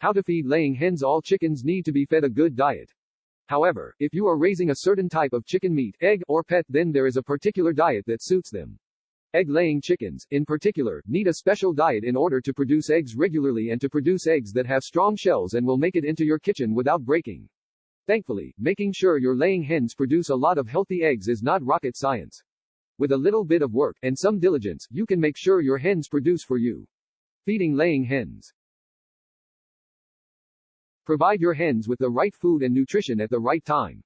How to feed laying hens. All chickens need to be fed a good diet. However, if you are raising a certain type of chicken meat, egg, or pet, then there is a particular diet that suits them. Egg-laying chickens, in particular, need a special diet in order to produce eggs regularly and to produce eggs that have strong shells and will make it into your kitchen without breaking. Thankfully, making sure your laying hens produce a lot of healthy eggs is not rocket science. With a little bit of work and some diligence, you can make sure your hens produce for you. Feeding laying hens. Provide your hens with the right food and nutrition at the right time.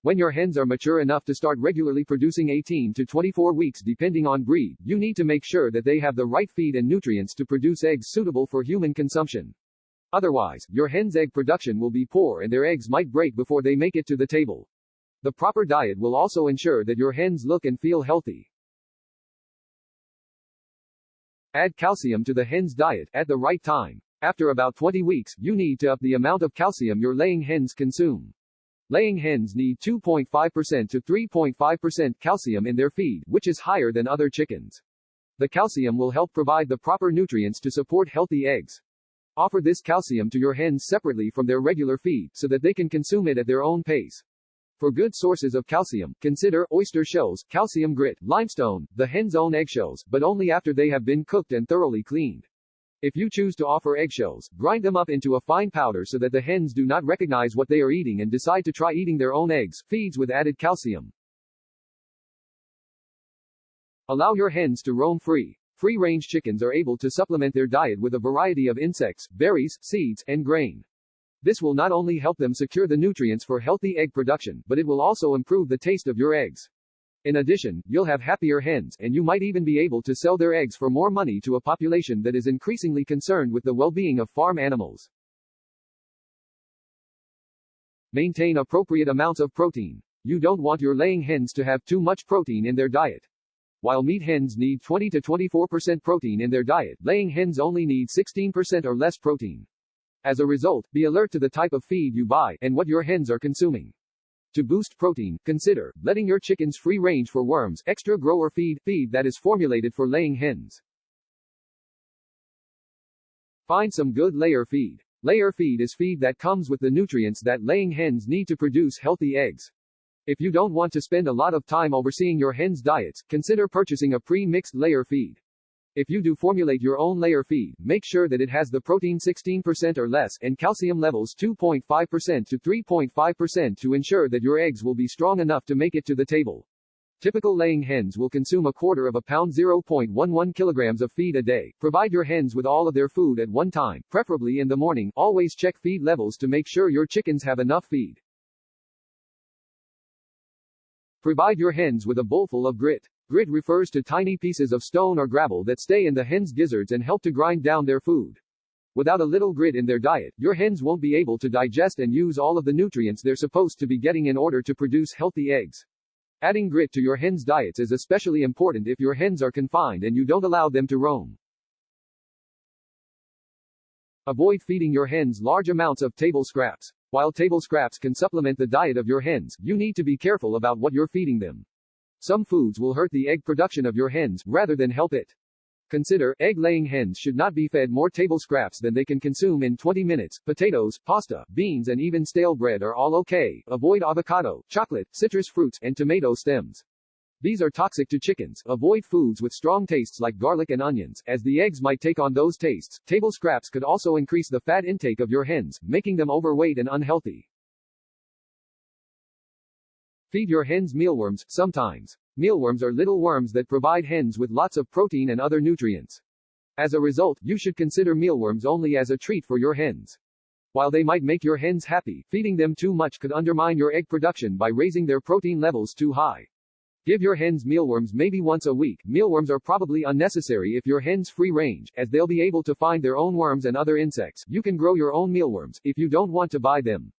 When your hens are mature enough to start regularly producing 18 to 24 weeks depending on breed, you need to make sure that they have the right feed and nutrients to produce eggs suitable for human consumption. Otherwise, your hens' egg production will be poor and their eggs might break before they make it to the table. The proper diet will also ensure that your hens look and feel healthy. Add calcium to the hens' diet at the right time. After about 20 weeks, you need to up the amount of calcium your laying hens consume. Laying hens need 2.5% to 3.5% calcium in their feed, which is higher than other chickens. The calcium will help provide the proper nutrients to support healthy eggs. Offer this calcium to your hens separately from their regular feed, so that they can consume it at their own pace. For good sources of calcium, consider oyster shells, calcium grit, limestone, the hen's own eggshells, but only after they have been cooked and thoroughly cleaned. If you choose to offer eggshells, grind them up into a fine powder so that the hens do not recognize what they are eating and decide to try eating their own eggs, feeds with added calcium. Allow your hens to roam free. Free-range chickens are able to supplement their diet with a variety of insects, berries, seeds, and grain. This will not only help them secure the nutrients for healthy egg production, but it will also improve the taste of your eggs. In addition, you'll have happier hens, and you might even be able to sell their eggs for more money to a population that is increasingly concerned with the well-being of farm animals. Maintain appropriate amounts of protein. You don't want your laying hens to have too much protein in their diet. While meat hens need 20 to 24% protein in their diet, laying hens only need 16% or less protein. As a result, be alert to the type of feed you buy and what your hens are consuming. To boost protein, consider letting your chickens free range for worms, extra grower feed that is formulated for laying hens. Find some good layer feed. Layer feed is feed that comes with the nutrients that laying hens need to produce healthy eggs. If you don't want to spend a lot of time overseeing your hens' diets, consider purchasing a pre-mixed layer feed. If you do formulate your own layer feed, make sure that it has the protein 16% or less and calcium levels 2.5% to 3.5% to ensure that your eggs will be strong enough to make it to the table. Typical laying hens will consume a quarter of a pound 0.11 kilograms of feed a day. Provide your hens with all of their food at one time, preferably in the morning. Always check feed levels to make sure your chickens have enough feed. Provide your hens with a bowlful of grit. Grit refers to tiny pieces of stone or gravel that stay in the hens' gizzards and help to grind down their food. Without a little grit in their diet, your hens won't be able to digest and use all of the nutrients they're supposed to be getting in order to produce healthy eggs. Adding grit to your hens' diets is especially important if your hens are confined and you don't allow them to roam. Avoid feeding your hens large amounts of table scraps. While table scraps can supplement the diet of your hens, you need to be careful about what you're feeding them. Some foods will hurt the egg production of your hens, rather than help it. Consider, egg-laying hens should not be fed more table scraps than they can consume in 20 minutes. Potatoes, pasta, beans and even stale bread are all okay. Avoid avocado, chocolate, citrus fruits, and tomato stems. These are toxic to chickens. Avoid foods with strong tastes like garlic and onions, as the eggs might take on those tastes. Table scraps could also increase the fat intake of your hens, making them overweight and unhealthy. Feed your hens mealworms. Sometimes, mealworms are little worms that provide hens with lots of protein and other nutrients. As a result, you should consider mealworms only as a treat for your hens. While they might make your hens happy, feeding them too much could undermine your egg production by raising their protein levels too high. Give your hens mealworms maybe once a week. Mealworms are probably unnecessary if your hens free range, as they'll be able to find their own worms and other insects. You can grow your own mealworms if you don't want to buy them.